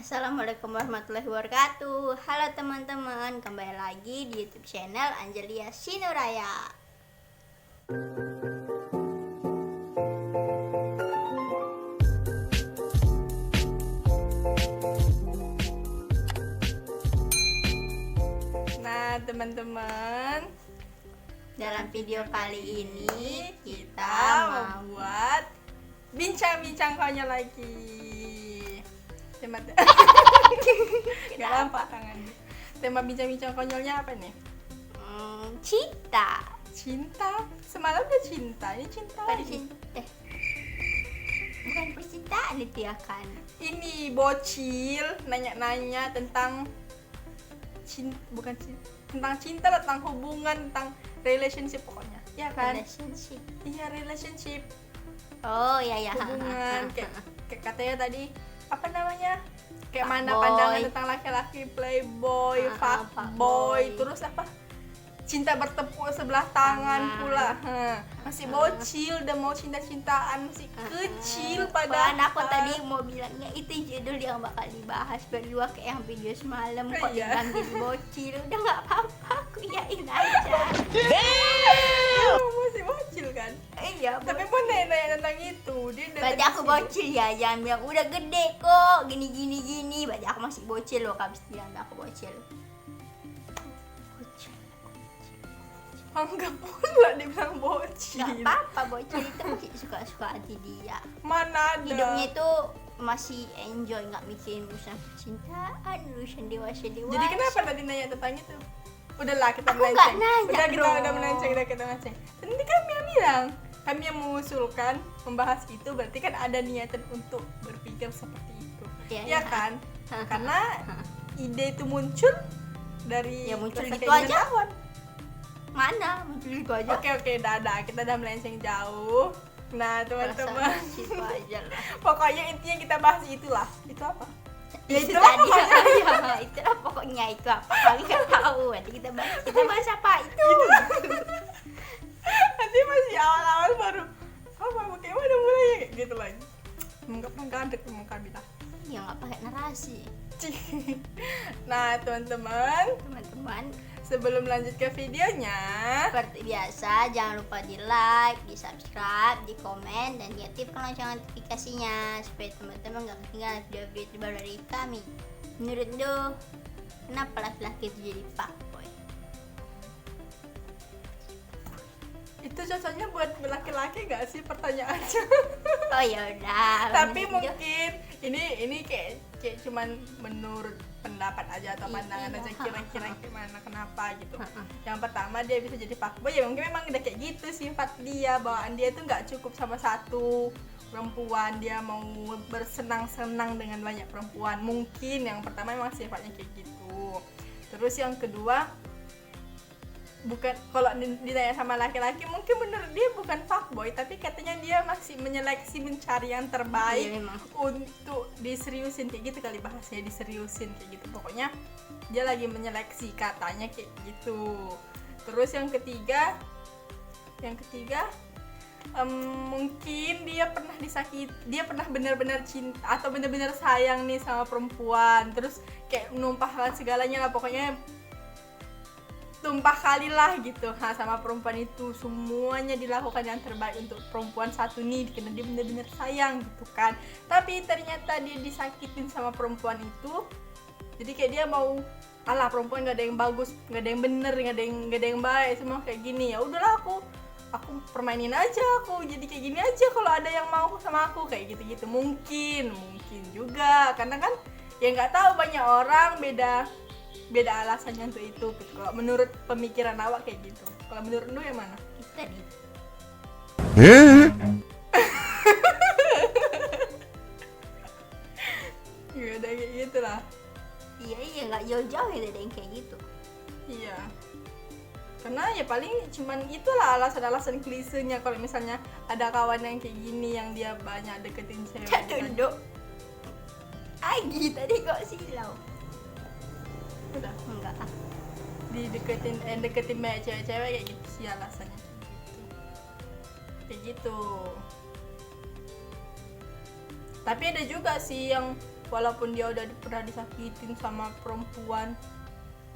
Assalamualaikum warahmatullahi wabarakatuh. Halo teman-teman, kembali lagi di YouTube channel Angelia Sinuraya. Nah teman-teman, Dalam video kali ini kita mau membuat bincang-bincang konyol lagi. Tema gak nampak tangannya. Tema bincang-bincang konyolnya apa nih? cinta. Cinta. Semalam udah cinta, ini cinta Pada lagi. cinta. Bukan percintaan itu ya kan? Ini bocil nanya-nanya tentang tentang cinta, tentang hubungan, tentang relationship pokoknya. Ya kan? Relationship. Iya, relationship. Oh ya. Hubungan kayak katanya tadi apa namanya, kayak mana Fuckboy. pandangan tentang laki-laki playboy, fuckboy, fuckboy. terus apa, cinta bertepuk sebelah tangan pula. Masih bocil, udah mau cinta-cintaan, masih kecil Padahal padahal. aku tadi mau bilangnya itu judul yang bakal dibahas berdua kayak yang video semalam. Kok Iya. dipanggil bocil? Udah nggak apa-apa, aku yain aja. Masih bocil kan. Iya, Tapi mau nanya tentang itu, dia udah berarti aku bocil ya, jangan bilang udah gede kok gini. Berarti aku masih bocil loh, habis bilang aku bocil. Anggap pula dibilang bocil. Nggak apa-apa, bocil itu masih suka-suka hati dia. Mana ada. Hidupnya itu masih enjoy, nggak mikirin urusan percintaan, urusan dewasa. Jadi kenapa tadi nanya tentang itu? Udahlah, kita Aku nggak melenceng. nanya Kita dong. udah melenceng, kita melenceng. Nanti kami yang bilang, kami yang mengusulkan membahas itu, berarti kan ada niatan untuk berpikir seperti itu. Iya, Ya iya. kan? Karena ide itu muncul dari Ya, muncul rasa gitu keinginan aja. kawan. Mana muncul itu aja. Oke, kita udah melenceng jauh. Nah, teman-teman, Itu aja lah. pokoknya intinya kita bahas itulah. Itu apa? Ya, Itu itulah tadi pokoknya. ya, itulah pokoknya itu apa kami nggak tahu. Nanti kita bahas apa itu. Nanti masih awal-awal baru kayak mana mulai kayak gitu lagi. Enggak pernah gandek muka kita. Ya nggak pakai narasi. Nah teman-teman, sebelum lanjut ke videonya, Seperti biasa, jangan lupa di like, di subscribe, di komen, dan di aktifkan lonceng notifikasinya supaya teman-teman gak ketinggalan video-video terbaru dari kami. Menurut lo, kenapa laki-laki itu jadi fuckboy? itu cocoknya buat laki-laki gak sih pertanyaannya? Oh ya udah. Tapi lanjut. mungkin ini kayak cuman menurut pendapat aja atau pandangan aja, kira-kira gimana, kenapa gitu. Yang pertama, dia bisa jadi fuckboy ya mungkin memang udah kayak gitu sifat dia, bawaan dia tuh nggak cukup sama satu perempuan, dia mau bersenang-senang dengan banyak perempuan. Mungkin yang pertama memang sifatnya kayak gitu. Terus yang kedua, bukan, kalau ditanya sama laki-laki mungkin menurut dia bukan fuckboy, tapi katanya dia masih menyeleksi, mencari yang terbaik. Iya, memang. Untuk diseriusin kayak gitu kali bahasanya, diseriusin kayak gitu. Pokoknya dia lagi menyeleksi, katanya kayak gitu. Terus yang ketiga mungkin dia pernah disakiti, dia pernah benar-benar cinta atau benar-benar sayang nih sama perempuan, terus kayak menumpahkan segalanya lah, pokoknya tumpah kali lah gitu sama perempuan itu, semuanya dilakukan yang terbaik untuk perempuan satu nih karena dia benar-benar sayang gitu kan. Tapi ternyata dia disakitin sama perempuan itu, jadi kayak dia mau, alah perempuan gak ada yang bagus, gak ada yang bener, gak ada yang baik, semua kayak gini, ya udahlah aku permainin aja, aku jadi kayak gini aja kalau ada yang mau sama aku kayak gitu-gitu. Mungkin juga karena kan ya nggak tahu, banyak orang beda alasannya untuk itu gitu. Kalau menurut pemikiran awak kayak gitu, kalau menurut lu yang mana? Itu tadi. Ya udah kayak gitu lah. Iya nggak jauh-jauh ya ada yang kayak gitu. Iya, karena ya paling cuman itulah alasan-alasan klisenya. Kalau misalnya ada kawan yang kayak gini, yang dia banyak deketin cewek kan. Duduk. Agi tadi kok silau. Udah Enggak. deketin banyak cewek-cewek kayak gitu sih alasannya, kayak gitu. Tapi ada juga sih yang walaupun dia udah pernah disakitin sama perempuan,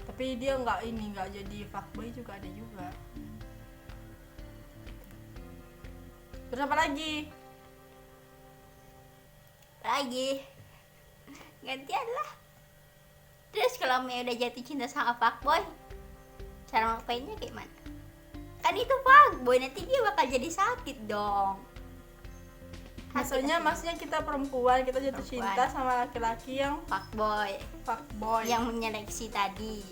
tapi dia nggak jadi fuckboy juga ada juga. Terus apa lagi? Gantian lah. Terus kalau Mei udah jatuh cinta sama fuckboy, cara ngapainnya kayak mana? Kan itu fuckboy, nanti dia bakal jadi sakit dong. Maksudnya kita perempuan, kita jatuh cinta sama laki-laki yang fuckboy yang yang menyeleksi tadi.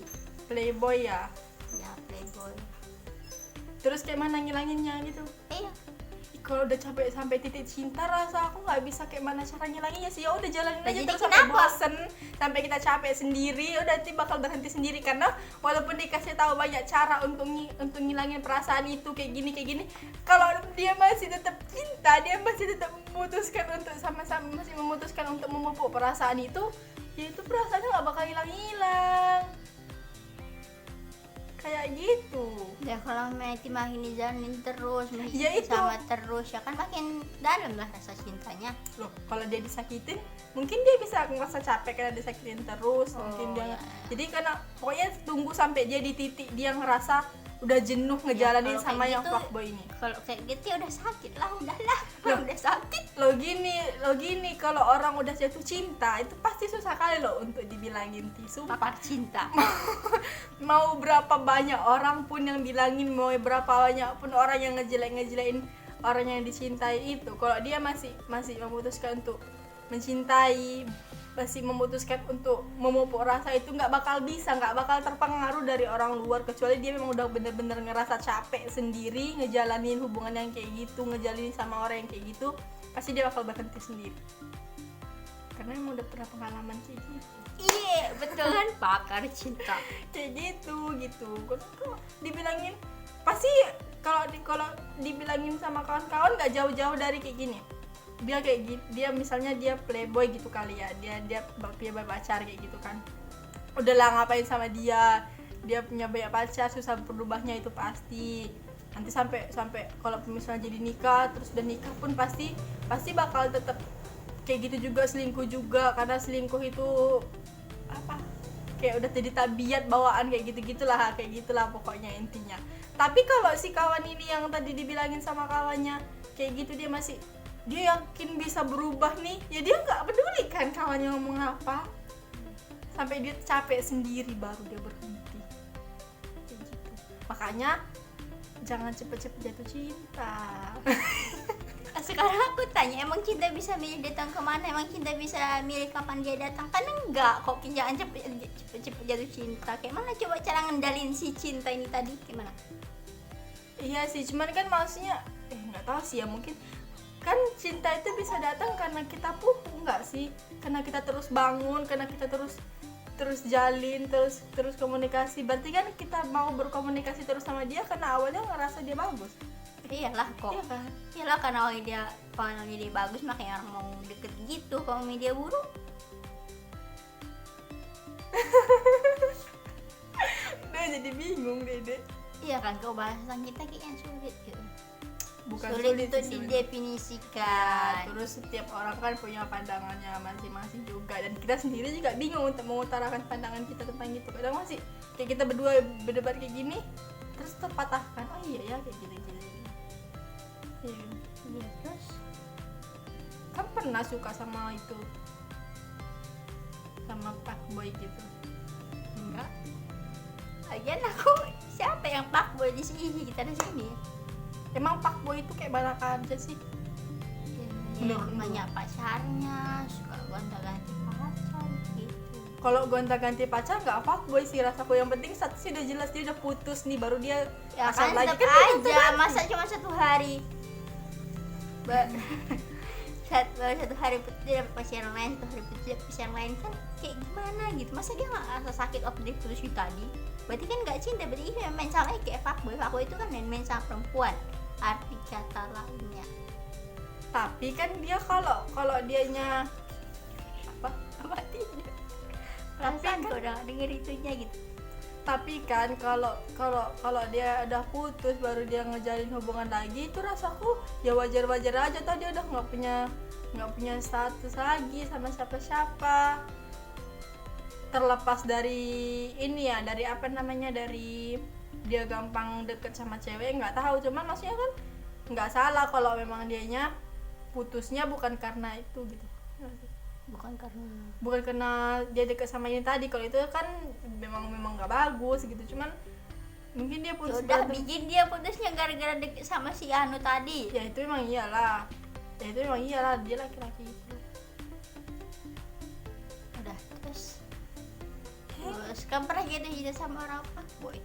playboy ya. Ya, playboy. Terus kayak mana ngilanginnya gitu? Iya. Kalau udah capek sampai titik cinta, rasa aku nggak bisa kayak mana cara ngilanginnya sih. Ya udah jalanin aja Jadi terus sampai kenapa? bosen, sampai kita capek sendiri, udah nanti bakal berhenti sendiri. Karena walaupun dikasih tahu banyak cara untuk ngilangin perasaan itu kayak gini, kalau dia masih tetap cinta, dia masih tetap memutuskan untuk sama-sama, masih memutuskan untuk memupuk perasaan itu, ya itu perasaannya nggak bakal hilang-hilang. Kayak gitu. Ya kalau nanti makin dijalanin terus, Ya itu. sama terus, ya kan makin dalam lah rasa cintanya. Loh, kalau dia disakitin, mungkin dia bisa ngerasa capek karena disakitin terus, Oh, mungkin dia. ya. Jadi karena pokoknya tunggu sampai dia di titik dia ngerasa udah jenuh ngejalanin kalau sama kayak yang gitu, fuckboy ini. Kalau kayak gitu ya udah sakit lah, udahlah. Loh. Udah sakit. Lo gini, kalau orang udah jatuh cinta itu pasti susah kali loh untuk dibilangin sumpah. Pakar cinta. Mau berapa banyak orang pun yang bilangin, mau berapa banyak pun orang yang ngejelek-ngejelekin orang yang dicintai itu, kalau dia masih memutuskan untuk mencintai, masih memutuskan untuk memupuk rasa itu, nggak bakal terpengaruh dari orang luar, kecuali dia memang udah bener-bener ngerasa capek sendiri ngejalanin hubungan yang kayak gitu, ngejalanin sama orang yang kayak gitu, pasti dia bakal berhenti sendiri karena emang udah pernah pengalaman kayak gitu. Iya, betul kan, pakar cinta. Kayak gitu. Kalau dibilangin pasti, kalau dibilangin sama kawan-kawan nggak jauh-jauh dari kayak gini. Dia kayak gitu, dia misalnya dia playboy gitu kali ya, dia punya banyak pacar kayak gitu kan. Udahlah ngapain sama dia punya banyak pacar, susah berubahnya itu pasti. Nanti sampai kalau misalnya jadi nikah, terus udah nikah pun pasti bakal tetap kayak gitu juga, selingkuh juga, karena selingkuh itu apa, kayak udah jadi tabiat bawaan kayak gitulah pokoknya intinya. Tapi kalau si kawan ini yang tadi dibilangin sama kawannya kayak gitu, dia yakin bisa berubah nih, ya dia nggak peduli kan kawannya ngomong apa, sampai dia capek sendiri baru dia berhenti kayak gitu. Makanya jangan cepet-cepet jatuh cinta. Sekarang aku tanya, emang cinta bisa milih datang kemana? Emang cinta bisa milih kapan dia datang? Kan enggak kok, jangan cepet jatuh cinta. Kayak mana coba cara ngendalin si cinta ini tadi, gimana? Iya sih, cuman kan maksudnya nggak tahu sih ya, mungkin kan cinta itu bisa datang karena kita enggak sih, karena kita terus bangun, karena kita terus jalin, terus komunikasi. Berarti kan kita mau berkomunikasi terus sama dia karena awalnya ngerasa dia bagus. Iyalah kok. Iya kan? Iyalah, karena awalnya dia bagus, makanya orang mau deket gitu. Kalau dia buruk, Udah jadi bingung deh. iya kan, kalau bahasan kita kayaknya sulit gitu. Bukan sulit sulit untuk sih, sulit. didefinisikan. Terus setiap orang kan punya pandangannya masing-masing juga, dan kita sendiri juga bingung untuk mengutarakan pandangan kita tentang gitu. Kadang masih kayak kita berdua berdebat kayak gini, terus terpatahkan, oh iya ya kayak gini. Iya, terus Kan pernah suka sama itu, sama fuckboy gitu? enggak. Lagian aku, siapa yang fuckboy di sini? Kita di sini. Emang fuckboy itu kayak mana aja sih? Ya, banyak pacarnya, suka gonta-ganti pacar gitu. Kalau gonta-ganti pacar nggak fuckboy sih rasaku. Yang penting satu sih udah jelas dia udah putus nih, baru dia Ya pacar kan lagi tetep kan dia aja, gonta-ganti. masa cuma 1 hari satu hari putih dapat pacar yang lain, 1 hari putih dapat pacar yang lain, kan kayak gimana gitu. Masa dia nggak rasa sakit waktu dia putus itu tadi? Berarti kan nggak cinta, berarti dia main sama kayak fuckboy. Fuckboy itu kan main sama perempuan, arti kata lainnya. Tapi kan dia kalau dianya Apa tidak? Tapi Perasaan kan- kau udah denger itunya gitu. tapi kan kalau dia udah putus baru dia ngejalin hubungan lagi, itu rasaku ya wajar aja. Tau dia udah nggak punya nggak punya status lagi sama siapa-siapa, terlepas dari ini ya, dari apa namanya, dari dia gampang deket sama cewek, nggak tahu, cuman maksudnya kan nggak salah kalau memang dianya putusnya bukan karena itu gitu, bukan karena dia deket sama ini tadi. Kalau itu kan memang nggak bagus gitu, cuman mungkin dia putus udah bikin dia putusnya gara-gara deket sama si Anu tadi. ya itu memang iyalah dia laki-laki itu. Udah terus kamu pernah gitu cinta sama orang fuckboy?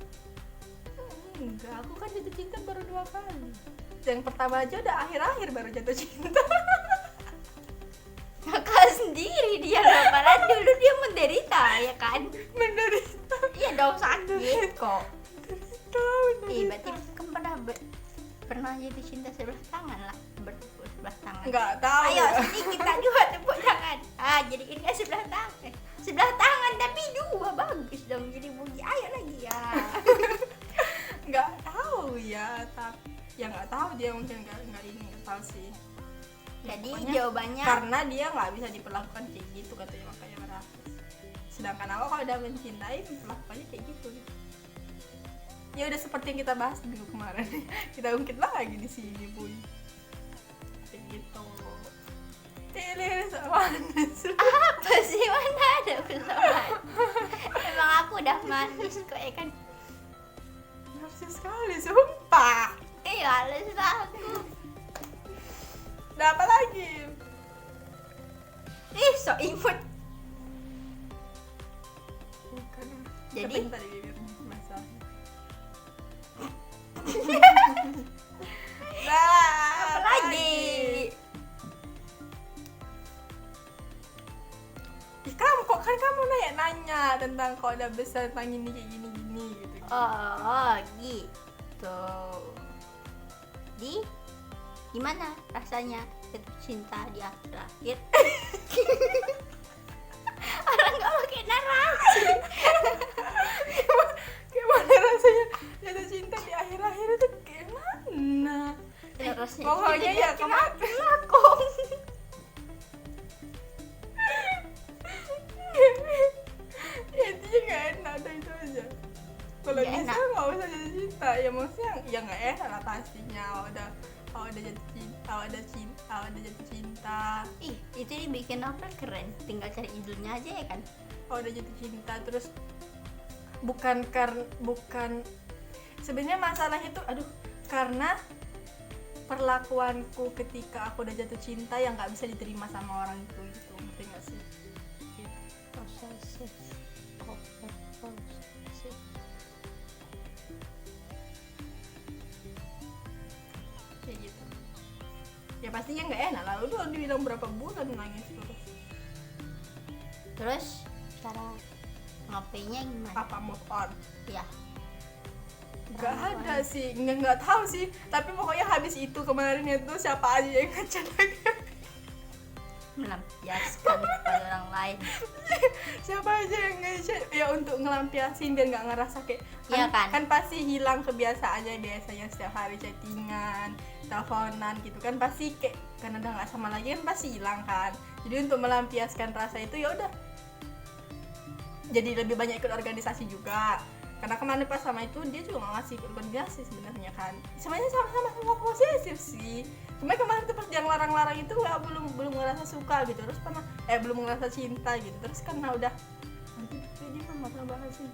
Enggak, aku kan jatuh cinta baru 2 kali. Yang pertama aja udah akhir-akhir baru jatuh cinta. Kakak sendiri dia loh, padahal dulu dia menderita ya kan? Menderita. Iya dong, sakit kok. Menderita. Berarti kamu pernah jatuh cinta sebelah tangan lah, bertepuk sebelah tangan. Enggak tahu. Ayo sedikit kita dua tepuk tangan. Jadi ini kan sebelah tangan. Sebelah tangan tapi 2 bagus dong, jadi bunyi. Ayo lagi ya. Nggak tahu ya, tapi ya nggak tahu, dia mungkin nggak ini, nggak tahu sih. Jadi Pokoknya jawabannya karena dia nggak bisa diperlakukan kayak gitu katanya, makanya berhapus. Sedangkan aku kalau udah mencintai perlakuannya kayak gitu. Ya udah seperti yang kita bahas minggu kemarin. Kita ungkit lagi di sini, Boy. Kayak gitu. Pilih sama apa sih, mana ada persoalan? Emang aku udah manis kok ya kan? narsis sekali, sumpah. Iya, halus aku. Udah apa lagi? So imut. Bukan. Jadi? Kepentar di bibir masalahnya. Apa lagi? Kamu kok kan kamu nanya tentang kok udah besar tentang ini kayak gini gitu. Oh, gitu. Di gimana rasanya jatuh cinta di akhir-akhir? Orang nggak pakai narasi. Gimana rasanya jatuh cinta di akhir-akhir itu gimana? Rasanya Pokoknya ya kemarin lakong. ya intinya nggak enak, ada itu aja. Kalau Nggak bisa enak. nggak usah jatuh cinta, ya maksudnya ya nggak enak lah pastinya. Udah jatuh cinta. Ih, itu dibikin novel keren. Tinggal cari judulnya aja ya kan? Udah jatuh cinta terus bukan sebenarnya masalahnya itu karena perlakuanku ketika aku udah jatuh cinta yang nggak bisa diterima sama orang itu gitu, ngerti nggak sih? Gitu. Posesif. Kayak gitu. Ya pastinya nggak enak lah, udah dibilang berapa bulan nangis Terus cara ngapainnya gimana? apa move on. Ya, Gak ada sih, nggak tahu sih. Tapi pokoknya habis itu kemarin itu siapa aja yang ngechat lagi. melampiaskan kepada orang lain. Siapa aja yang ngechat ya untuk ngelampiasin biar nggak ngerasa kayak Iya kan? kan pasti hilang kebiasaannya biasanya setiap hari chattingan, teleponan gitu kan, pasti kayak karena udah nggak sama lagi kan pasti hilang kan. Jadi untuk melampiaskan rasa itu ya udah jadi lebih banyak ikut organisasi juga. Karena kemarin pas sama itu dia juga nggak ngasih ikut organisasi sebenarnya kan. Sebenarnya sama-sama posesif sih. Cuma kemarin tuh pas dia ngelarang-larang itu nggak belum ngerasa suka gitu. Terus pernah belum ngerasa cinta gitu. Terus karena udah dia kan masalah bahas sih.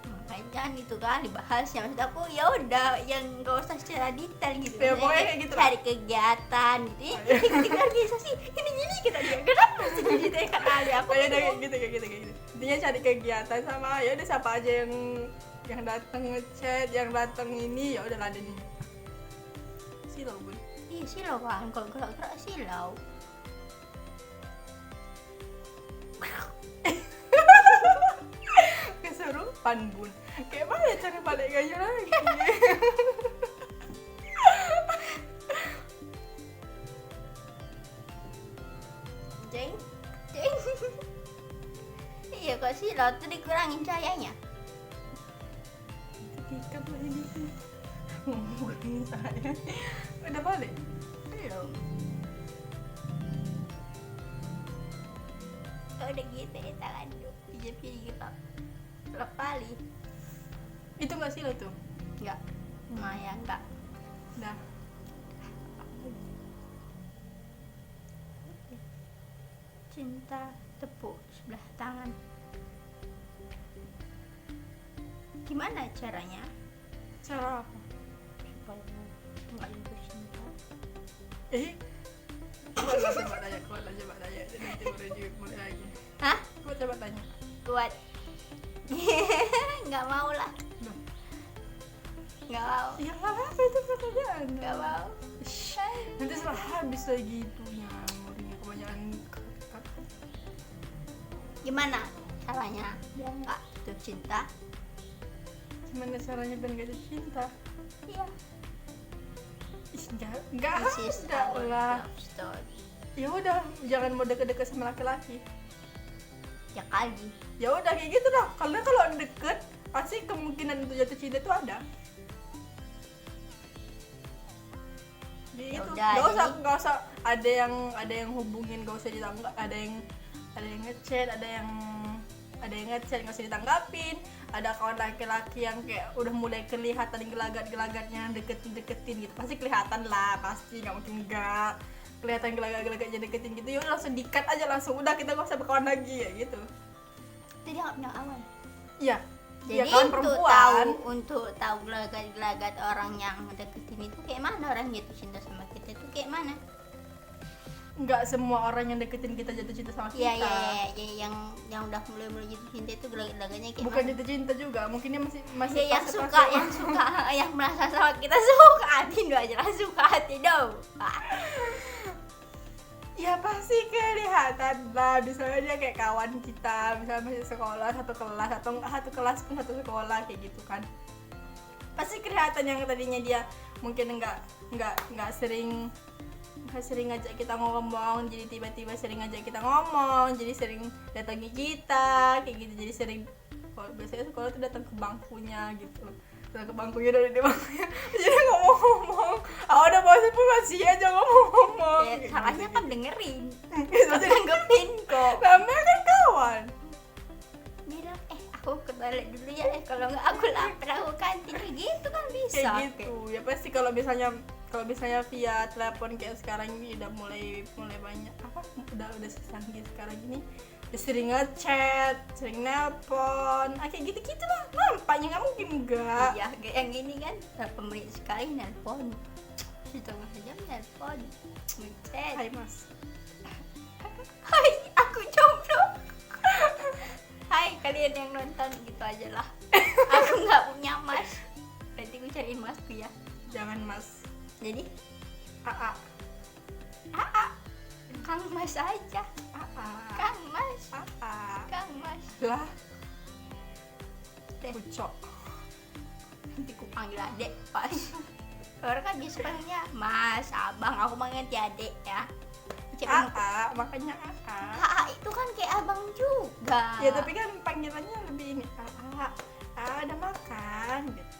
Makanya jangan gitu kan dibahas ya, maksud aku ya udah yang nggak usah secara detail gitu. Ya, Maksudnya pokoknya kayak gitu lah. cari kegiatan gitu. Ikut organisasi ini kita dia. Kenapa sih didetailkan ada aku? Kayak udah kayak gitu. Intinya cari kegiatan sama ya udah siapa aja yang datang ngechat, yang datang ini ya udah ladenin. Silau gue. Iya silau kan, kalau gerak-gerak silau. Kesurupan bun. Kayak mana cara balik gayo lagi? Jeng. Iya kok silau tuh dikurangin cahayanya. Ketika ini ngomongin saya udah balik. Belum. udah gitu ya tangan tuh pijat berapa kali Itu nggak sila tuh? enggak Maya enggak Dah. cinta tepuk sebelah tangan gimana caranya Cara apa? supaya nggak jatuh cinta Coba tanya. Jadi nanti mulai lagi. hah Coba tanya. kuat nggak mau lah Loh. nggak mau Ya nggak apa itu pertanyaan. nggak mau Nanti setelah habis lagi itunya, umurnya kebanyakan kata. gimana caranya biar nggak jatuh cinta Gimana caranya biar nggak jatuh cinta? iya Ih, nggak this is ada our lah. love story Ya udah, jangan mau deket-deket sama laki-laki. ya kali Ya udah kayak gitu dah. Karena kalau deket, pasti kemungkinan untuk jatuh cinta itu ada. Jadi Ya itu. udah, Nggak usah ada yang hubungin, nggak usah ditangkap. Ada yang ngechat, ada yang ngechat nggak usah ditanggapin. Ada kawan laki-laki yang kayak udah mulai kelihatan gelagat-gelagatnya deketin gitu. Pasti kelihatan lah, pasti nggak mungkin enggak. Kelihatan gelagat-gelagatnya deketin gitu. Ya udah langsung di-cut aja langsung. Udah kita nggak usah berkawan lagi ya gitu. itu dia nggak punya kawan Iya. Ya, jadi kawan untuk tahu gelagat-gelagat orang yang deketin itu kayak mana orang jatuh cinta sama kita itu kayak mana Nggak semua orang yang deketin kita jatuh cinta sama kita. Iya, yang udah mulai jatuh cinta itu gelagat-gelagatnya kayak Bukan mana? jatuh cinta juga, mungkin dia masih Ya, fase-fase- yang suka, yang merasa sama kita suka hati dong aja lah suka hati dong. Ya pasti kelihatan lah, misalnya dia kayak kawan kita, misalnya masih sekolah satu kelas atau nggak satu kelas pun satu sekolah kayak gitu kan. Pasti kelihatan yang tadinya dia mungkin nggak sering ngajak kita ngomong, jadi tiba-tiba sering ngajak kita ngomong, jadi sering datangi kita kayak gitu, jadi sering kalau biasanya sekolah tuh datang ke bangkunya gitu, datang ke bangkunya dari di bangkunya jadi ngomong-ngomong, udah bosan pun masih aja ngomong-ngomong Ya, kayak salahnya gitu. kan dengerin, Itu jadi tanggepin kok. namanya kan kawan. Bilang, aku ke toilet dulu ya, kalau nggak aku lapar aku kantin gitu kan bisa. Kayak gitu ya pasti kalau misalnya via telepon kayak sekarang ini udah mulai banyak apa udah secanggih sekarang ini udah sering ngechat, sering nelpon, kayak gitu lah nampaknya nggak mungkin enggak. Iya, kayak yang ini kan berapa menit sekali nelpon, setengah jam nelpon, ngechat. Hai mas. Hai, aku jomblo. Hai kalian yang nonton, gitu aja lah. Aku nggak punya mas. Berarti gue cariin masku ya. Jangan mas. Jadi AA. Kang Mas aja. AA. Kang Mas. AA. Kang Mas. Lah Deh, kucok. nanti ku panggil adek pas. Orang kan biasa panggilnya Mas, Abang. Aku manggil adek ya. Cuma AA makanya AA. itu kan kayak abang juga. Ya tapi kan panggilannya lebih ini AA. Ada makan gitu.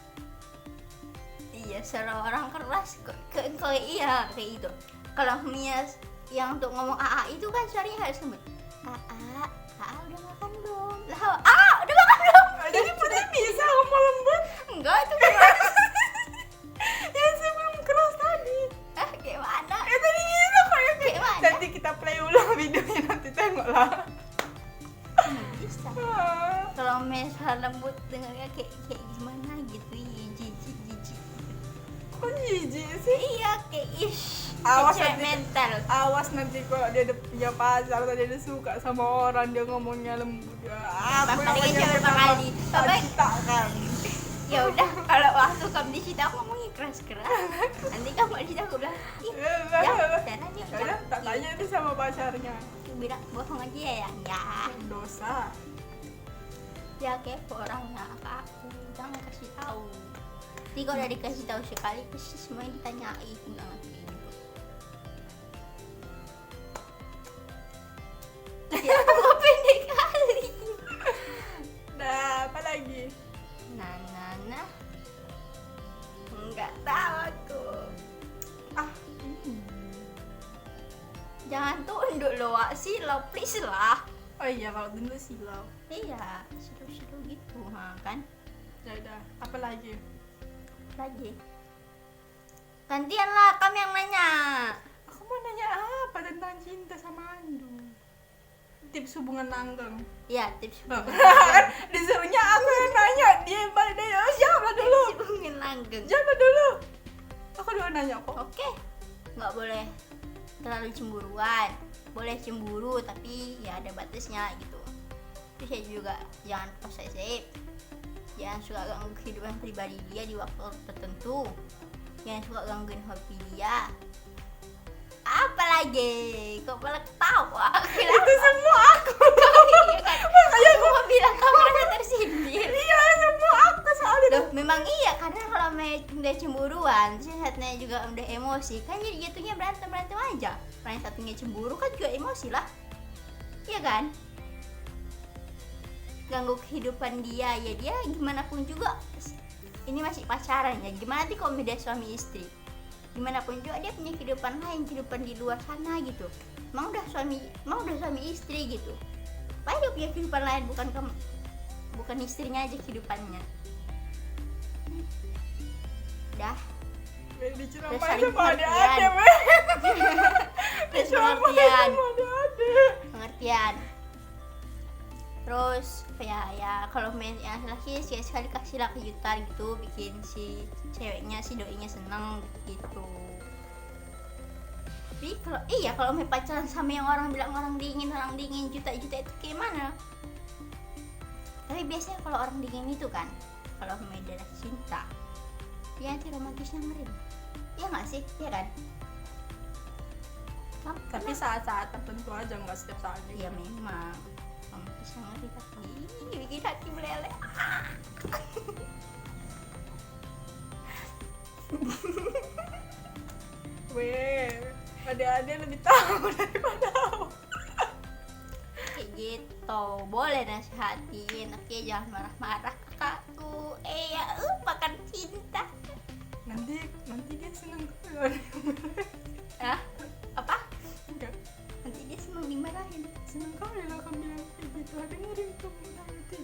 Iya, secara orang keras kayak iya kayak itu. Kalau Mia yang untuk ngomong AA itu kan suaranya harus lembut. AA udah makan belum? Lah, udah makan belum? Jadi putih bisa ngomong lembut. Enggak, itu keras. Ya saya belum keras tadi. Kayak mana? Tadi gitu kayak Kayak mana? Nanti kita play ulang videonya nanti tengoklah. Bisa. Ah. Kalau Mia lembut dengarnya kayak gimana gitu, jijik. Kok jijik sih? Iya, kayak ish. Awas Kayak nanti. mental. Awas nanti kalau dia ada punya pacar atau dia suka sama orang dia ngomongnya lembut. Aku Makanya coba berapa kali. Bapak, kita kan. ya udah kalau waktu kamu di situ aku ngomongnya keras. Nanti kamu di situ aku bilang, ih, jalan yuk. Udah, tak tanya itu sama pacarnya. Aku bilang bohong aja ya. Dosa. Ya kepo orangnya ke aku, jangan kasih tahu. Jadi kalau udah dikasih tahu sekali pasti semuanya ditanyain bilang kayak gitu. Ya aku pendek kali. Nah, apa lagi? Nah, nggak tahu aku. Jangan tunduk lo, Wak sih lo please lah. Oh iya, kalau dulu silau. Iya, seru-seru gitu, kan? Ya udah, apa lagi? Lagi. Gantian lah, kami yang nanya. Aku mau nanya apa tentang cinta sama Andu? Tips hubungan langgeng. Ya, tips Kan hubungan disuruhnya aku yang nanya, dia yang balik nanya. Oh, siapa dulu? tips hubungan langgeng. Siapa dulu? Aku dulu nanya kok. Oke, nggak boleh terlalu cemburuan. Boleh cemburu, tapi ya ada batasnya gitu. Terus ya juga jangan posesif. Jangan suka ganggu kehidupan pribadi dia di waktu tertentu. Jangan suka gangguin hobi dia. Apalagi kok malah ketawa. Itu semua aku. Iya kan? Aku mau bilang kamu merasa tersindir. Iya, semua aku soalnya. Loh, memang iya, karena kalau udah cemburuan, terus satunya juga udah emosi, kan jadi jatuhnya berantem aja. Kalau yang satunya cemburu kan juga emosi lah, iya kan? Ganggu kehidupan dia, ya dia gimana pun juga, ini masih pacaran ya. Gimana sih kalau beda suami istri? Gimana pun juga dia punya kehidupan lain, kehidupan di luar sana gitu. Mau udah suami istri gitu. Pasti dia punya kehidupan lain, bukan istrinya aja kehidupannya. Dah, Diceramain saling sama pengertian. adik-adik, weh. terus Diceramain pengertian, sama adik-adik. pengertian. Terus ya kalau main yang laki sekali kasih lah kejutan gitu, bikin si ceweknya, si doinya seneng gitu. Tapi kalau main pacaran sama yang orang bilang orang dingin juta-juta itu kayak mana? Tapi biasanya kalau orang dingin itu kan, kalau main darah cinta, dia nanti romantisnya ngeri. Iya nggak sih? Iya kan? Tapi saat-saat tertentu aja, nggak setiap saat juga. Iya memang romantisnya ngeri, tapi bikin hati meleleh. Weh, adik-adik lebih tahu daripada aku. Kayak gitu, boleh nasihatin, tapi ya jangan marah-marah kakakku. Ya makan cinta. Nanti dia seneng kalau Hah? Apa? enggak. Nanti dia seneng dimarahin. Seneng kali lah kamu bilang kayak gitu. Dengerin tuh nanti.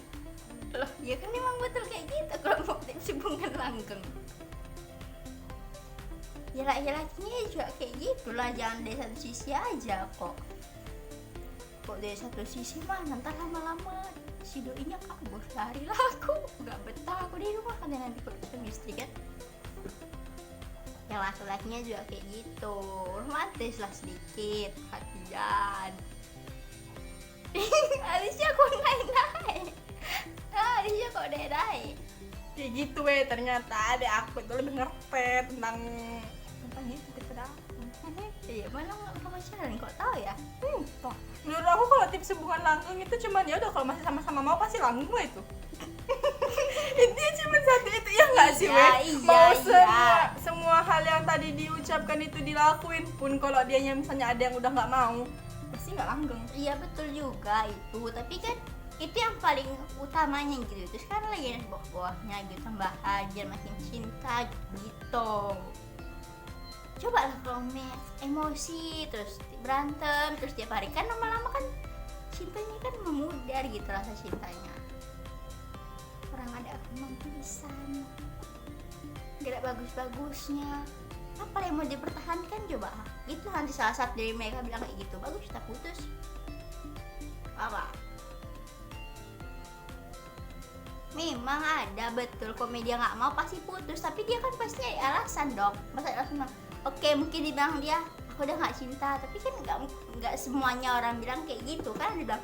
Loh, ya kan emang betul kayak gitu kalau mau tips hubungan langgeng. Ya laki-lakinya juga kayak gitulah, jangan dari satu sisi aja kok. Kok dari satu sisi mah nanti lama-lama si doinya kabur, lari lah aku nggak betah aku di rumah kan, nanti kalau ketemu istri kan. Yang laki-lakinya juga kayak gitu, romantis lah sedikit, perhatian. Alisnya kok naik-naik, Alisnya kok naik-naik. Kayak gitu weh, ternyata adek aku itu lebih ngerti tentang itu daripada aku. Iya, mana nggak pernah pacaran, kok tahu ya? Toh, menurut aku kalau tips hubungan langgeng itu cuman ya udah, kalau masih sama-sama mau pasti langgeng lah itu. Intinya cuma satu itu, ya nggak sih Iya, weh? iya, Mau iya. semua hal yang tadi diucapkan itu dilakuin pun, kalau dianya misalnya ada yang udah nggak mau, pasti nggak langgeng. Iya betul juga itu, tapi kan itu yang paling utamanya gitu. Terus kan lagi ada bawah-bawahnya gitu, tambahan biar makin cinta gitu. Coba lah kalau emosi terus berantem terus tiap hari, kan lama-lama kan cintanya kan memudar gitu, rasa cintanya. Orang ada kembang pisan, gak ada bagus-bagusnya, apa yang mau dipertahankan coba. Itu nanti salah satu dari mereka bilang kayak gitu, bagus kita putus. Apa? Memang ada betul, kalau dia nggak mau pasti putus, tapi dia kan pasti ada alasan dong. Masa alasan bilang, oke mungkin dibilang dia aku udah nggak cinta, tapi kan nggak semuanya orang bilang kayak gitu kan. Dia bilang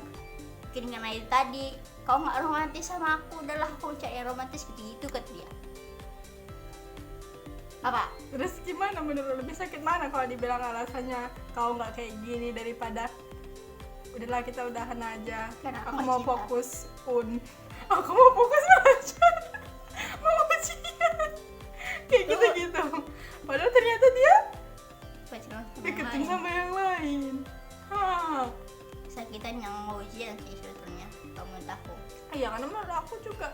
mungkin dengan itu tadi, kau nggak romantis sama aku, udahlah aku cari yang romantis gitu kata dia. Apa? Terus gimana menurut lebih sakit mana kalau dibilang alasannya kau nggak kayak gini daripada udahlah kita udahan aja, Karena aku nggak mau cinta. fokus aku mau fokus aja, mau ujian kayak gitu-gitu, padahal ternyata dia Pacaran sama yang deketin lain. sama yang lain. Sakitan yang mau ujian sih sebetulnya kalau menurut aku. Iya, karena menurut aku juga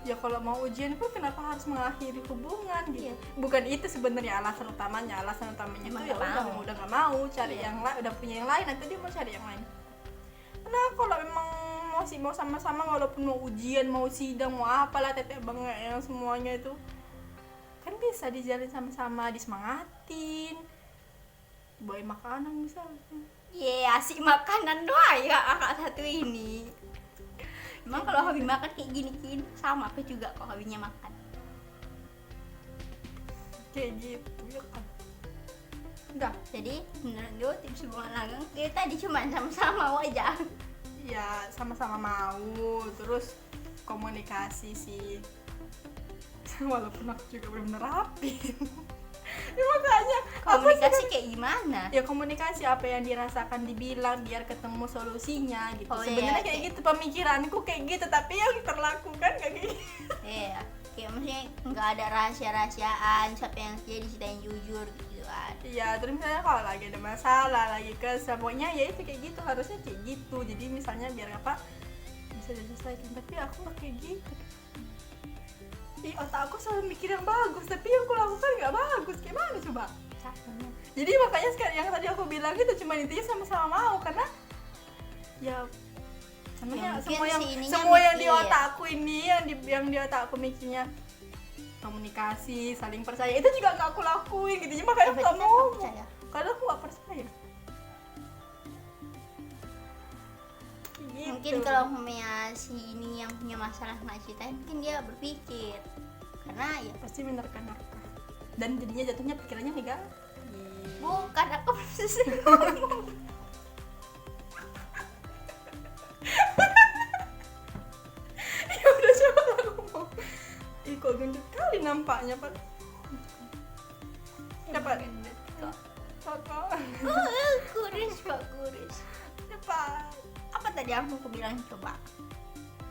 ya kalau mau ujian pun kenapa harus mengakhiri hubungan gitu. Iya. Bukan itu sebenarnya alasan utamanya Emang itu ya nggak mau. udah nggak mau cari Iya. yang lain, udah punya yang lain, nanti dia mau cari yang lain. Nah kalau memang masih mau sama-sama walaupun mau ujian, mau sidang, mau apalah teteh bengek yang semuanya itu kan bisa dijalin sama-sama, disemangatin, bawain makanan misalnya. Asik makanan doang ya kakak satu ini. Emang kalau hobi makan kayak gini sama aku juga kok hobinya makan. Kayak gitu ya kan. Udah. Jadi menurut gue tips hubungan langgeng kita tadi cuma sama-sama aja. Ya sama-sama mau, terus komunikasi sih. Walaupun aku juga belum nerapin. Ya makanya Komunikasi kayak gimana? ya komunikasi apa yang dirasakan dibilang biar ketemu solusinya gitu. Oh, Sebenarnya iya, kayak kayak- gitu pemikiranku kayak gitu, tapi yang terlakukan kayak gitu. Iya, kayak maksudnya nggak ada rahasia-rahasiaan, siapa yang jadi ceritain jujur gitu kan. Iya, terus misalnya kalau lagi ada masalah, lagi kesel, pokoknya ya itu kayak gitu, harusnya kayak gitu. Jadi misalnya biar apa bisa diselesaikan, tapi aku nggak kayak gitu. Otak aku selalu mikir yang bagus, tapi yang aku lakukan nggak bagus. Gimana coba? Jadi makanya sekarang yang tadi aku bilang itu cuma intinya sama-sama mau, karena ya sebenarnya mungkin semua yang si ininya semua yang di mikir. otakku ini yang di otakku mikirnya komunikasi, saling percaya itu juga nggak aku lakuin gitu. Jadi makanya aku nggak Berarti mau, nggak percaya. karena aku nggak percaya. Gitu. Mungkin kalau punya si ini yang punya masalah nggak ceritain, mungkin dia berpikir karena ya pasti menerka-nerka dan jadinya jatuhnya pikirannya negatif. bukan aku selesai ngomong. Ya udah coba lah ngomong. Ih kok gendut kali nampaknya Pak. Cepat. Kakak. Kuris pak kuris. Cepat. Apa tadi aku bilang coba?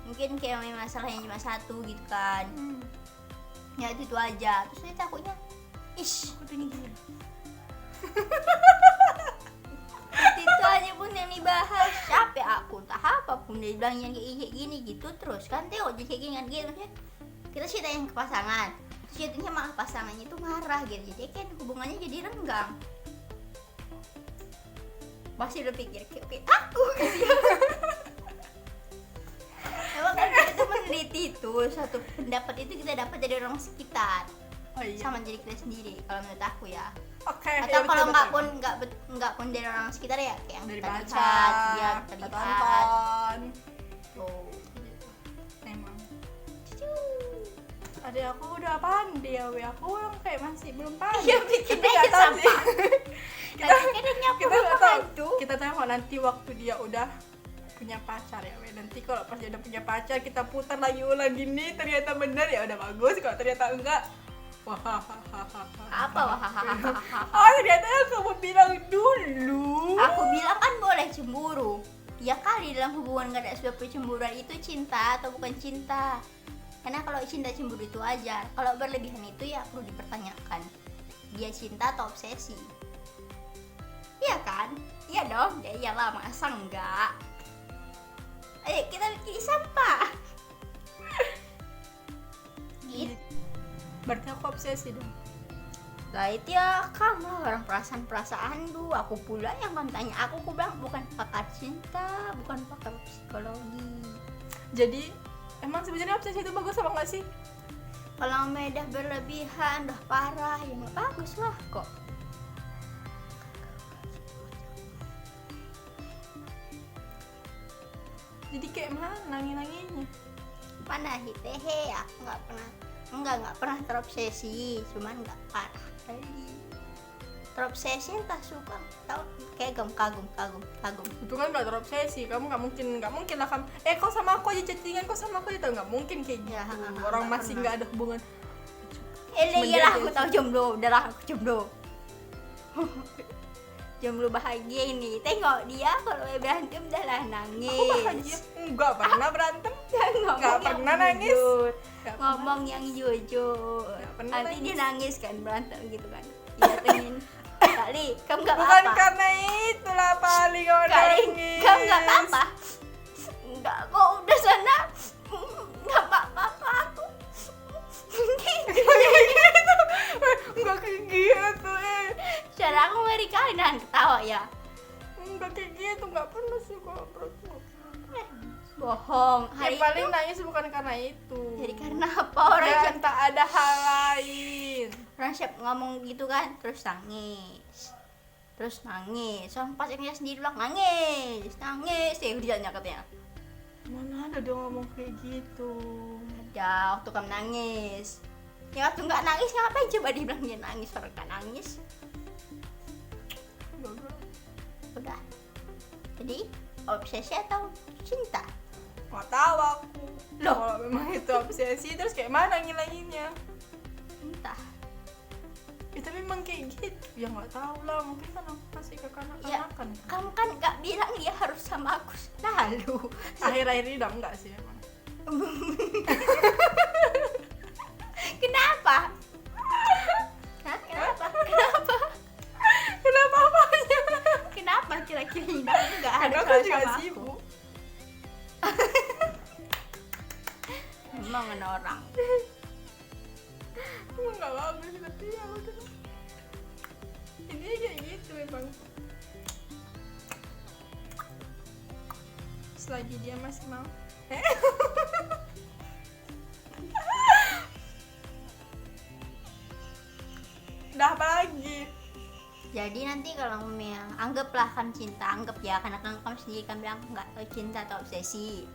Mungkin kayak main masalahnya cuma satu gitu kan. Ya itu aja. Terus dia takutnya, ish, Aku tinggi. itu aja pun yang dibahas. Capek aku, entah apapun dia bilang yang kayak gini gitu terus kan. Tengok jadi kayak gini kan gitu. Maksudnya, kita ceritain ke pasangan. Terus jadinya malah pasangannya itu marah gitu. Jadi kan hubungannya jadi renggang. Pasti udah pikir kayak aku gitu ya. Emang kan kita tuh meneliti itu satu pendapat itu kita dapat dari orang sekitar Oh iya. sama dari kita sendiri kalau menurut aku ya. Oke. Atau kalau nggak pun dari orang sekitar ya kayak yang dari kita baca, lihat, dia kita kita lihat. tonton. Tuh. Emang. Cucu. Adik aku udah pandai ya, aku yang kayak masih belum pandai. Iya, bikin Tapi aja nggak tahu sih. sampah. Nanti kan dia nyapu Kita nggak rumah tahu. hantu. Kita tengok nanti waktu dia udah punya pacar ya, we. Nanti kalau pas dia udah punya pacar kita putar lagi ulang gini, ternyata benar ya udah bagus. Kalau ternyata enggak, Apa wahahaha. Oh ternyata yang kamu bilang dulu. Aku bilang kan boleh cemburu. Ya kali dalam hubungan gak ada sebab kecemburuan itu cinta atau bukan cinta. Karena kalau cinta cemburu itu aja. Kalau berlebihan itu ya perlu dipertanyakan. Dia cinta atau obsesi? Iya kan? Iya dong. Ya iyalah masa enggak. Ayo kita bikin sampah. Gitu. Berarti aku obsesi dong. Lah itu ya kamu orang perasaan-perasaan dulu. Aku pula yang kan tanya aku bilang bukan pakar cinta, bukan pakar psikologi. Jadi emang sebenarnya obsesi itu bagus apa enggak sih? Kalau udah berlebihan, udah parah, ya nggak bagus lah kok. Jadi kayak mana nangis-nangisnya? Mana hehehe, aku nggak pernah terobsesi, cuman nggak parah kali. Terobsesi entah suka, tau kayak kagum. Itu kan nggak terobsesi, kamu nggak mungkin lah kamu. Kau sama aku aja chattingan, kau sama aku aja nggak mungkin kayak gitu. Ya, Orang nggak masih pernah. nggak ada hubungan. Iyalah aku tahu jomblo, udahlah aku jomblo. Jomblo bahagia ini. Tengok dia kalau berantem udahlah nangis. Aku bahagia, nggak pernah berantem, Ngomong nggak yang pernah nangis. jujur. Nggak Ngomong yang jujur. Nggak pernah Nanti nangis. dia nangis kan berantem gitu kan. Didatengin. Kali, kamu nggak Bukan apa-apa. karena itulah paling kau Kali, nangis. kamu nggak apa-apa. Enggak kok udah sana. Nggak apa-apa aku. Nggak kayak gitu, Cara aku ngeri kali nahan ketawa ya. Nggak kayak gitu, nggak pernah sih kok bro. bohong. Ya Hari paling itu nangis bukan karena itu. jadi karena apa? Orang Dan siap, tak ada hal lain. orang siap ngomong gitu kan, terus nangis. Soalnya pacarnya sendiri bilang nangis, ya kerjanya katanya. Mana ada dia ngomong kayak gitu. Ada waktu kamu nangis. Ya waktu nggak nangis ngapain coba dibilang dia nangis, orang nggak nangis. Udah. Jadi obsesi atau cinta? Nggak tahu aku. Loh. Kalau memang itu obsesi terus kayak mana ngilanginnya? Entah. Ya tapi memang kayak gitu. Ya nggak tahu lah. Mungkin kan aku masih kekanak-kanakan. Kamu kan nggak bilang dia harus sama aku selalu. Akhir-akhir ini udah enggak sih emang. Kenapa? Hah? Kenapa? Kenapa apanya? Kenapa kira-kira nggak Karena harus aku juga sama aku? sibuk. Emang ada orang. Emang nggak bagus tapi ya udah. Ini kayak gitu memang. Selagi dia masih mau. Udah apa lagi? Jadi nanti kalau anggaplah kan cinta, anggap ya karena kan kamu sendiri kan bilang nggak tahu cinta atau obsesi.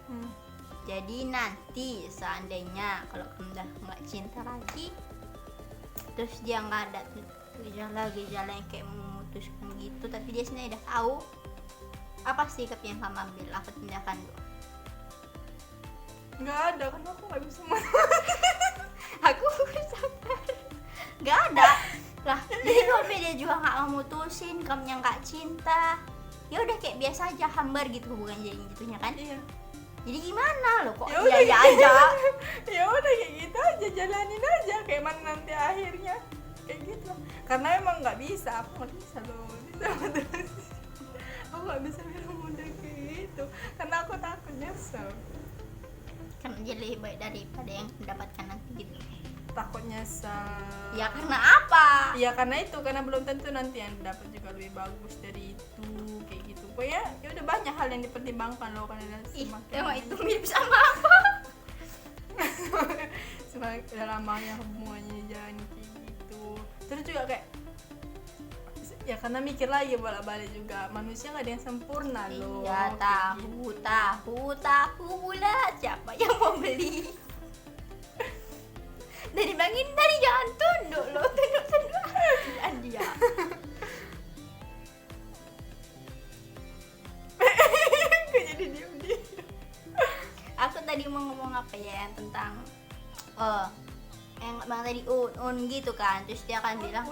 Jadi nanti seandainya kalau kamu udah nggak cinta lagi, terus dia nggak ada gejala-gejala yang kayak memutuskan gitu, tapi dia sendiri udah tahu, apa sikap yang kamu ambil, apa tindakan lo? Nggak ada kan aku nggak bisa Aku sabar, nggak ada lah. Jadi kalau dia juga nggak mau mutusin, kamu yang nggak cinta, ya udah kayak biasa aja, hambar gitu hubungan jadi gitunya kan. Iya. Jadi gimana lo kok Ya udah iya aja? Ya udah kayak gitu aja, jalanin aja kayak mana nanti akhirnya kayak gitu. Karena emang nggak bisa, aku nggak bisa loh. Aku nggak bisa bilang model kayak gitu karena aku takut nyesel. Kan jadi lebih baik daripada yang mendapatkan nanti gitu. Takut nyesel. Ya karena apa? Iya karena itu, karena belum tentu nanti yang dapat juga lebih bagus dari itu kayak gitu. Pokoknya ya udah banyak hal yang dipertimbangkan loh karena Emang itu mirip sama apa? semakin lamanya hubungannya jalan kayak gitu. Terus juga kayak ya karena mikir lagi bolak-balik juga, manusia nggak ada yang sempurna loh. Iya, kayak gitu. tahu bulat, siapa yang mau beli? Dari bangin dari jangan tunduk lo, tunduk dia. Kok jadi diem. Aku tadi mau ngomong apa ya, yang tentang yang bang tadi un gitu kan, terus dia akan bilang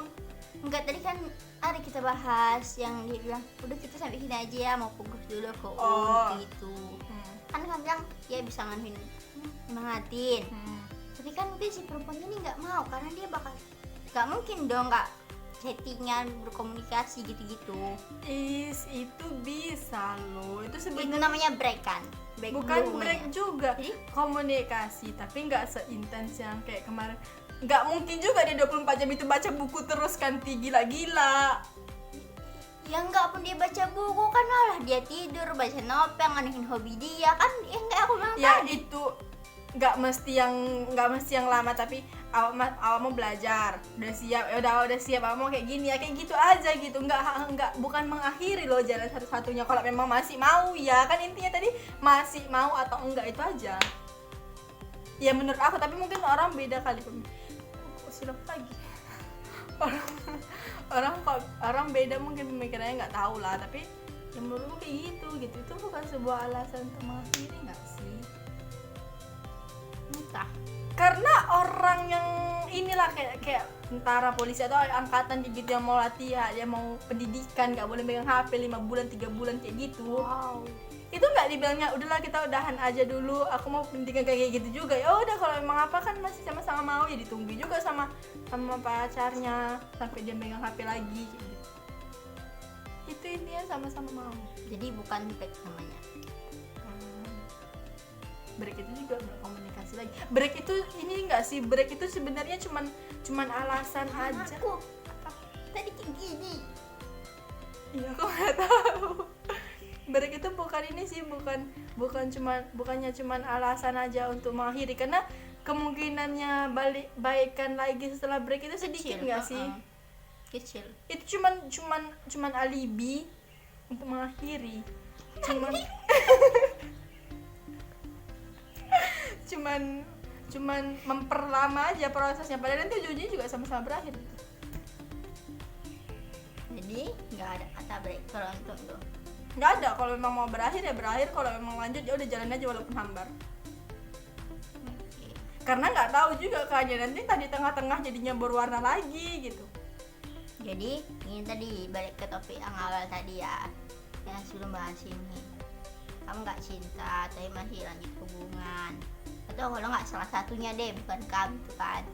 enggak, tadi kan ada kita bahas yang dia bilang udah kita sampai sini aja ya, mau fokus dulu ke gitu. Kan kan bilang ya bisa nganuin semangatin. Tapi kan mungkin si perempuan ini nggak mau karena dia bakal nggak mungkin dong nggak chattingan, berkomunikasi gitu-gitu. Itu bisa loh. Itu Itu sebenarnya namanya break kan? bukan dulu break namanya. juga. Jadi? Komunikasi tapi nggak seintens yang kayak kemarin. Nggak mungkin juga dia 24 jam itu baca buku terus kan, gila-gila. Ya nggak pun dia baca buku kan, malah dia tidur baca novel, nganuin hobi dia kan, ya nggak aku bilang Ya tadi. itu nggak mesti yang lama, tapi awal mau belajar udah siap, ya udah siap, awal mau kayak gini ya, kayak gitu aja gitu. Nggak bukan mengakhiri loh jalan satu-satunya. Kalau memang masih mau ya kan, intinya tadi masih mau atau enggak itu aja ya menurut aku. Tapi mungkin orang beda kali. Silap lagi orang beda mungkin pemikirannya, nggak tahu lah. Tapi ya menurutku kayak gitu itu bukan sebuah alasan untuk mengakhiri, nggak sih? Entah. Karena orang yang inilah kayak tentara, polisi atau angkatan kayak gitu yang mau latihan, yang mau pendidikan, nggak boleh megang HP 5 bulan 3 bulan kayak gitu. Wow. Itu nggak dibilangnya udahlah kita udahan aja dulu, aku mau pendidikan kayak gitu juga. Ya udah kalau memang apa kan masih sama-sama mau, ya ditunggu juga sama pacarnya sampai dia megang HP lagi kayak gitu. Itu intinya sama-sama mau. Jadi bukan break namanya. Break itu juga berkomunikasi lagi. Break itu ini enggak sih, break itu sebenarnya cuman alasan aja. Aku apa tadi kayak gini. Iya, aku nggak tahu. Break itu bukan ini sih, bukan bukannya cuman alasan aja untuk mengakhiri, karena kemungkinannya baikan lagi setelah break itu sedikit nggak sih? Kecil. Itu cuman alibi untuk mengakhiri, cuman memperlama aja prosesnya, padahal nanti ujungnya juga sama-sama berakhir. Jadi nggak ada kata break kalau untuk tuh. Nggak ada, kalau memang mau berakhir ya berakhir, kalau memang lanjut ya udah jalan aja walaupun hambar. Oke. Karena nggak tahu juga kan ya, nanti tadi tengah-tengah jadinya berwarna lagi gitu. Jadi ini tadi balik ke topik yang awal tadi ya, yang sebelum bahas ini, kamu nggak cinta tapi masih lanjut hubungan, atau kalau nggak salah satunya deh, bukan kamu tuh kan.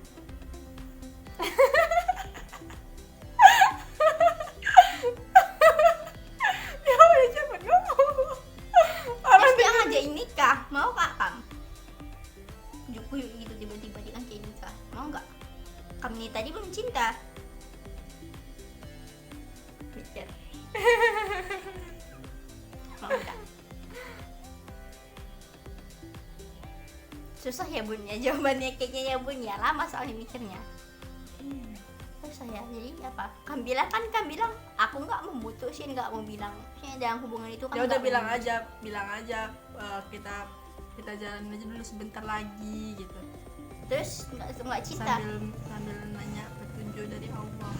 Ya udah cepet ngomong. Terus dia ngajakin nikah, mau gak kamu? Kuyuk gitu tiba-tiba dia ngajakin nikah, mau nggak? Kamu ini tadi belum cinta. Mikir. Mau nggak? Susah ya bun ya jawabannya kayaknya ya bun ya, lama soalnya mikirnya. Susah ya, jadi apa? Kamu bilang aku nggak mau mutusin, nggak mau bilang maksudnya dalam hubungan itu kan Ya udah nggak bilang mau- aja kita jalan aja dulu sebentar lagi gitu. Terus nggak cinta, Sambil nanya petunjuk dari Allah.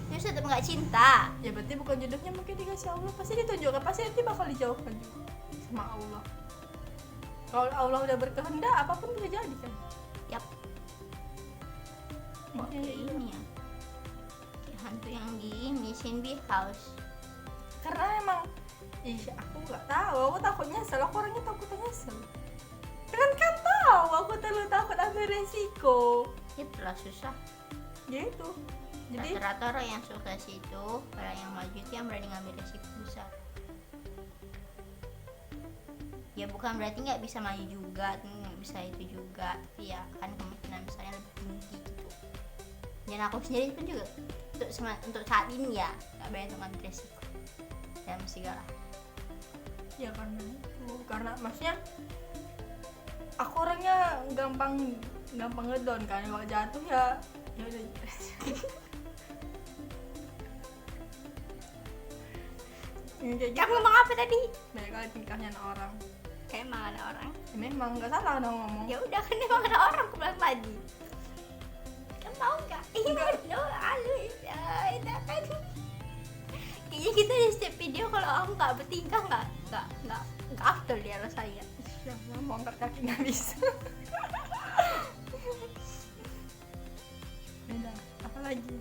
terus tetap nggak cinta. Ya berarti bukan jodohnya, mungkin dikasih Allah, pasti ditunjukkan, pasti nanti bakal dijauhkan juga sama Allah. Kalau Allah udah berkehendak, apapun bisa jadi kan. Yap. Kok kayak ini ya, kayak hantu yang di Mission Bee House. Karena emang aku nggak tahu, aku takut nyesel, aku orangnya takut nyesel. Kan tahu aku terlalu takut ambil resiko. Itulah susah. Ya itu. Jadi Rata-rata orang yang sukses itu, orang yang maju itu yang berani ngambil resiko besar. Ya bukan berarti nggak bisa maju juga, nggak bisa itu juga, tapi ya kan kemungkinan besarnya lebih tinggi gitu. Dan aku sendiri pun juga untuk saat ini ya nggak berani untuk ngambil resiko dalam segala. ya karena maksudnya aku orangnya gampang ngedown kan, kalau jatuh ya udah. Kayak gitu. Kamu ngomong apa tadi? Banyak kali tingkahnya anak orang. Kayak emang ada orang. Ya, memang nggak salah dong ngomong. Ya udah kan emang ada orang, aku bilang tadi. Kamu mau nggak? No, halus. Itu kan. Kayaknya kita di setiap video kalau aku nggak bertingkah nggak after dia rasanya. Ya, mau angkat kaki nggak bisa. Beda. Apa lagi?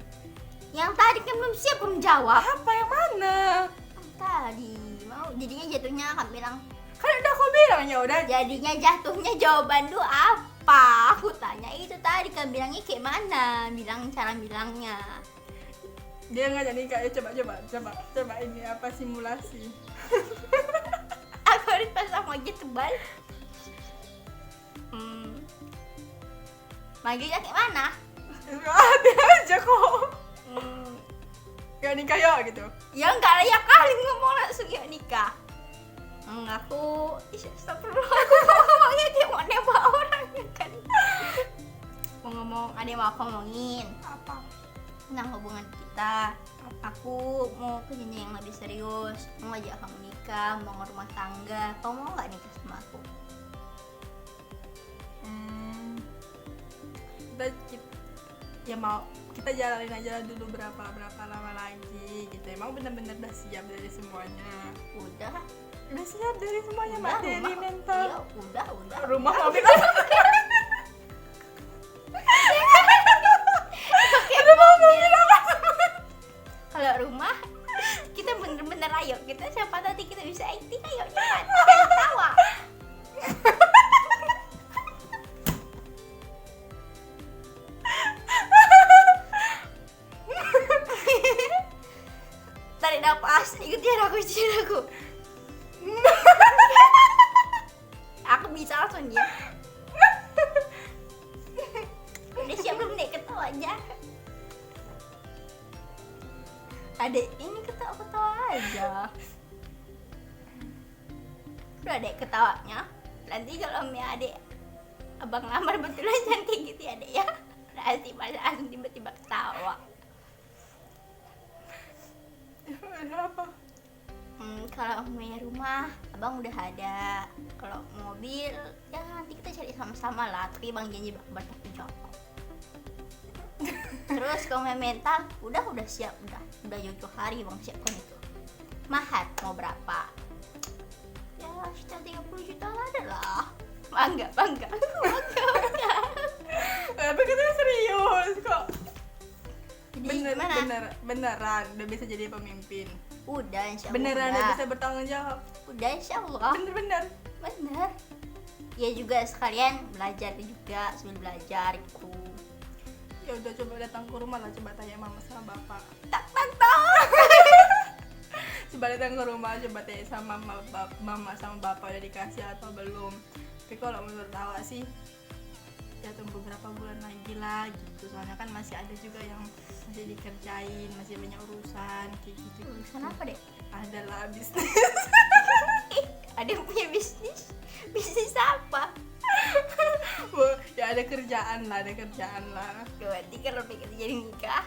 Yang tadi kan belum siap menjawab. Apa yang mana? Tadi mau jadinya jatuhnya akan bilang Kan udah aku bilang ya udah. jadinya jatuhnya jawaban lu apa? Aku tanya itu tadi kan bilangnya kayak mana? Bilang cara bilangnya. Dia nggak jadi kayak coba ini apa simulasi. Aku harus pasang magi tebal. Maginya kayak mana? Ada aja kok. Gak nikah ya gitu. Ya enggak layak kali ngomong langsung ya nikah. Aku astagfirullah, aku ngomongnya dia mau nembak orang ya kan. Mau ngomong, ada yang mau aku ngomongin Apa? tentang hubungan kita. Aku mau ke jenjang yang lebih serius, mau ngajak kamu nikah, mau rumah tangga. Kamu mau nggak nikah sama aku? Ya mau kita jalanin aja dulu berapa lama lagi gitu. Emang bener-bener udah siap dari semuanya. Udah Siap dari semuanya, Udah, materi, rumah. mental. Iya, udah Rumah mobil. Kalau rumah kita bener-bener ayo, kita siapa nanti kita bisa acting, ayo cepat jangan ketawa. Tarik nafas, ikutin aku. Aku bisa langsung dia. Udah siap belum nih ketawanya? Adek ini ketawa aja. tuh adek ketawanya. Nanti kalau Mia adek abang lamar betulan jangan kayak gitu ya adek ya. Nanti malah tiba-tiba ketawa. Apa? Kalau punya rumah abang udah ada. Kalau mobil ya nanti kita cari sama-sama lah, tapi bang janji bakal bertanggung jawab. Terus kalau main mental udah siap, udah jauh hari bang siapkan itu. Mahar mau berapa? Ya sekitar 30 juta ada lah. Bangga. Tapi katanya serius kok. Jadi gimana? Beneran udah bisa jadi pemimpin. Udah insya Allah. Beneran udah. udah bisa bertanggung jawab. Udah insya Allah. Bener. Bener. Ya juga sekalian belajar juga, sambil belajar gitu. Ya udah coba datang ke rumah lah, coba tanya mama sama bapak. Tak tahu. Coba datang ke rumah, coba tanya sama mama sama bapak udah dikasih atau belum. Tapi kalau menurut awak sih ya tunggu beberapa bulan lagi lah gitu, soalnya kan masih ada juga yang masih dikerjain, masih banyak urusan kayak gitu. Urusan apa deh? Adalah bisnis. Ada yang punya bisnis apa? Ya ada kerjaan lah. Berarti kalau pikir jadi nikah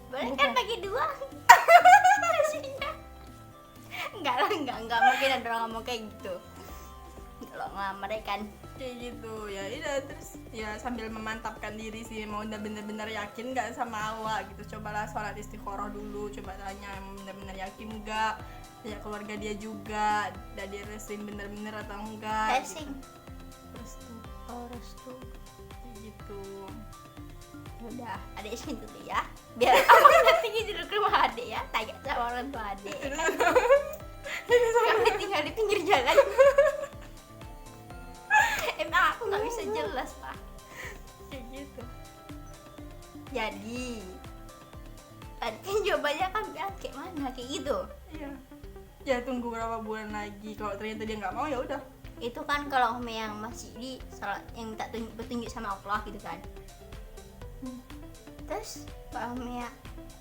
boleh Bukan. kan bagi dua. Hasilnya enggak mungkin ada orang ngomong kayak gitu. Kalau ngelamar ya kan Kayak gitu ya udah, terus ya sambil memantapkan diri sih, mau udah bener-bener yakin nggak sama awak gitu, cobalah sholat istikharah dulu, coba tanya bener-bener yakin nggak, tanya keluarga dia juga, udah direstuin bener-bener atau enggak racing. gitu. Restu. Kayak gitu. Udah, adek sini dulu ya. Biar abang nanti dulu ke rumah adek ya. Tanya sama orang tua adek. Kami tinggal di pinggir jalan. Emang aku nggak bisa jelas pak. Kayak gitu. Jadi tadi kan jawabannya kan bilang kayak mana kayak gitu. Iya. Ya tunggu berapa bulan lagi, kalau ternyata dia nggak mau ya udah. Itu kan kalau Umi yang masih di salat yang tak petunjuk sama Allah gitu kan. Terus kalau Umi ya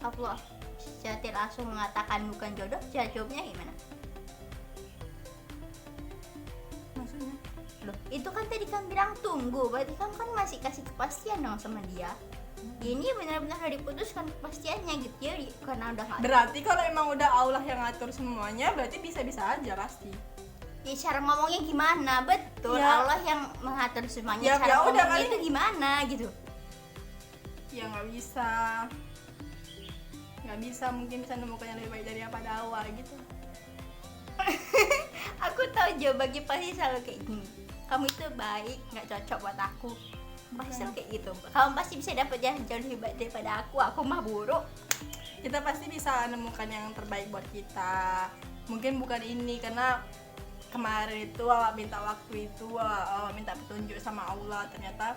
Allah secara langsung mengatakan bukan jodoh, cara jawabnya gimana? Maksudnya? Loh, itu kan tadi kan bilang tunggu, berarti kan masih kasih kepastian dong sama dia. Ini benar-benar udah diputuskan kepastiannya gitu ya, karena udah nggak ada. Berarti kalau emang udah Allah yang ngatur semuanya, berarti bisa-bisa aja pasti. Ya cara ngomongnya gimana? Betul, Ya. Allah yang mengatur semuanya. Ya, Cara ya udah ngomongnya kali. itu gimana gitu? Ya nggak bisa, mungkin bisa nemukan yang lebih baik daripada awal gitu. Aku tahu jawabannya pasti selalu kayak gini. Kamu itu baik, nggak cocok buat aku. Pasti selalu kayak gitu. Kamu pasti bisa dapet yang jauh lebih baik daripada aku mah buruk. Kita pasti bisa nemukan yang terbaik buat kita. Mungkin bukan ini, karena kemarin itu awak minta waktu itu, awak minta petunjuk sama Allah, ternyata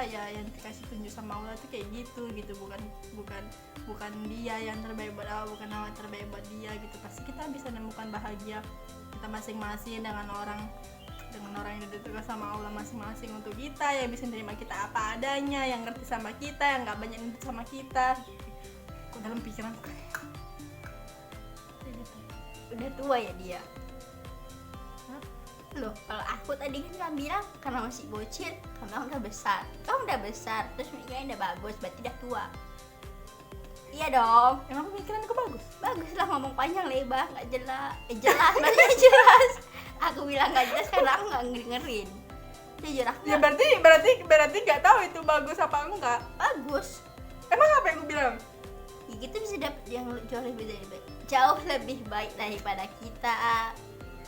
ya yang dikasih tunjuk sama Allah itu kayak gitu, bukan dia yang terbaik buat awak, bukan awak terbaik buat dia gitu. Pasti kita bisa nemukan bahagia kita masing-masing dengan orang yang dekat sama Allah masing-masing, untuk kita yang bisa menerima kita apa adanya, yang ngerti sama kita, yang nggak banyak nuntut sama kita. Kok dalam pikiran kayak gitu. Udah tua ya dia. Loh, kalau aku tadi kan bilang karena masih bocil, kamu udah besar. Kamu udah besar, terus mikirnya udah bagus, berarti udah tua. Iya dong. Emang pemikiranku bagus? Bagus lah, ngomong panjang lebar, nggak jelas. Jelas, maksudnya jelas. Aku bilang nggak jelas karena aku nggak dengerin. Jujur aku Ya berarti nggak tahu itu bagus apa enggak. bagus. Emang apa yang aku bilang? Ya, kita bisa dapet yang jauh lebih baik daripada kita.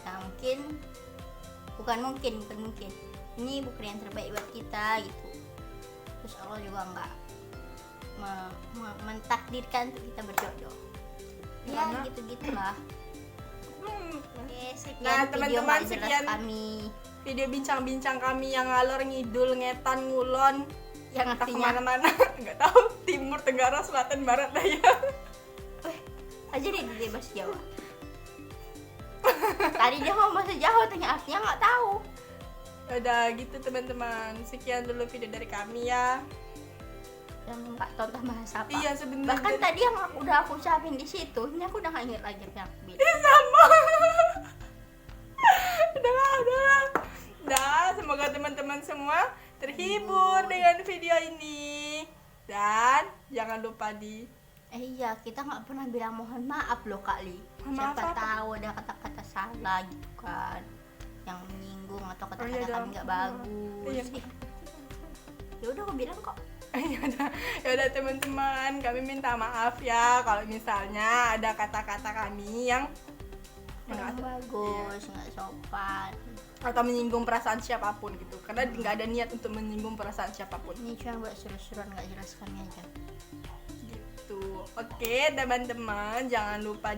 Nah, bukan mungkin ini bukan yang terbaik buat kita gitu. Terus Allah juga nggak mentakdirkan untuk kita berjodoh ya Karena- gitu-gitulah. Oke, sekian Nah, video teman-teman, nggak jelas sekian. kami Video bincang-bincang kami yang ngalor ngidul, ngetan, ngulon, yang entah artinya kemana-mana, nggak tahu, timur, tenggara, selatan, barat, daya. aja deh di bahasa Jawa. Tadi dia ngomong bahasa Jawa, tanya artinya nggak tahu. Udah gitu teman-teman, sekian dulu video dari kami ya. Yang nggak tahu entah bahasa apa. Iya sebenarnya. Bahkan tadi yang udah aku ucapin di situ, ini aku udah nggak inget lagi yang aku bilang. sama. Udah, semoga teman-teman semua terhibur dengan video ini. Dan jangan lupa Iya, kita nggak pernah bilang mohon maaf loh Kak Li. Mohon maaf Siapa apa? tahu ada kata-kata salah gitu kan, yang menyinggung atau kata-kata iya, kami dalam- nggak bagus. Iya. Ya udah aku bilang kok. Yaudah teman-teman, kami minta maaf ya kalau misalnya ada kata-kata kami yang Kurang bagus, nggak sopan. atau menyinggung perasaan siapapun gitu, karena nggak ada niat untuk menyinggung perasaan siapapun Ini cuma buat seru-seruan, nggak jelas kami aja. gitu. Oke teman-teman, jangan lupa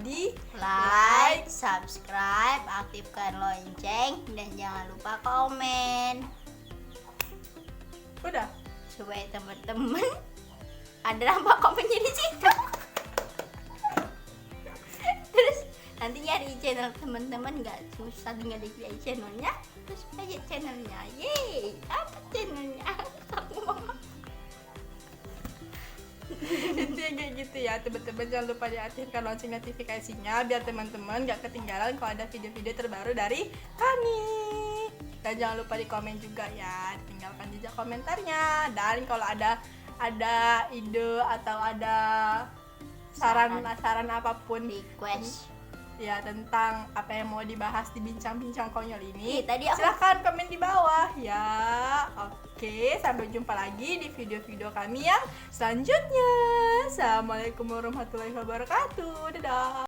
Like, subscribe, aktifkan lonceng, dan jangan lupa komen udah. supaya teman-teman ada nampak komennya di situ. Terus nanti nyari channel teman-teman nggak susah, tinggal diklik channelnya, terus aja channelnya. Yeay, apa channelnya? Aku mau Intinya kayak gitu ya teman-teman, jangan lupa diaktifkan lonceng notifikasinya biar teman-teman gak ketinggalan kalau ada video-video terbaru dari kami. Dan jangan lupa di komen juga ya, tinggalkan jejak komentarnya. Dan kalau ada ide atau ada saran apapun request. ya tentang apa yang mau dibahas di bincang-bincang konyol ini, Tadi aku silahkan komen di bawah ya. Oke, sampai jumpa lagi di video-video kami yang selanjutnya. Assalamualaikum warahmatullahi wabarakatuh. Dadah.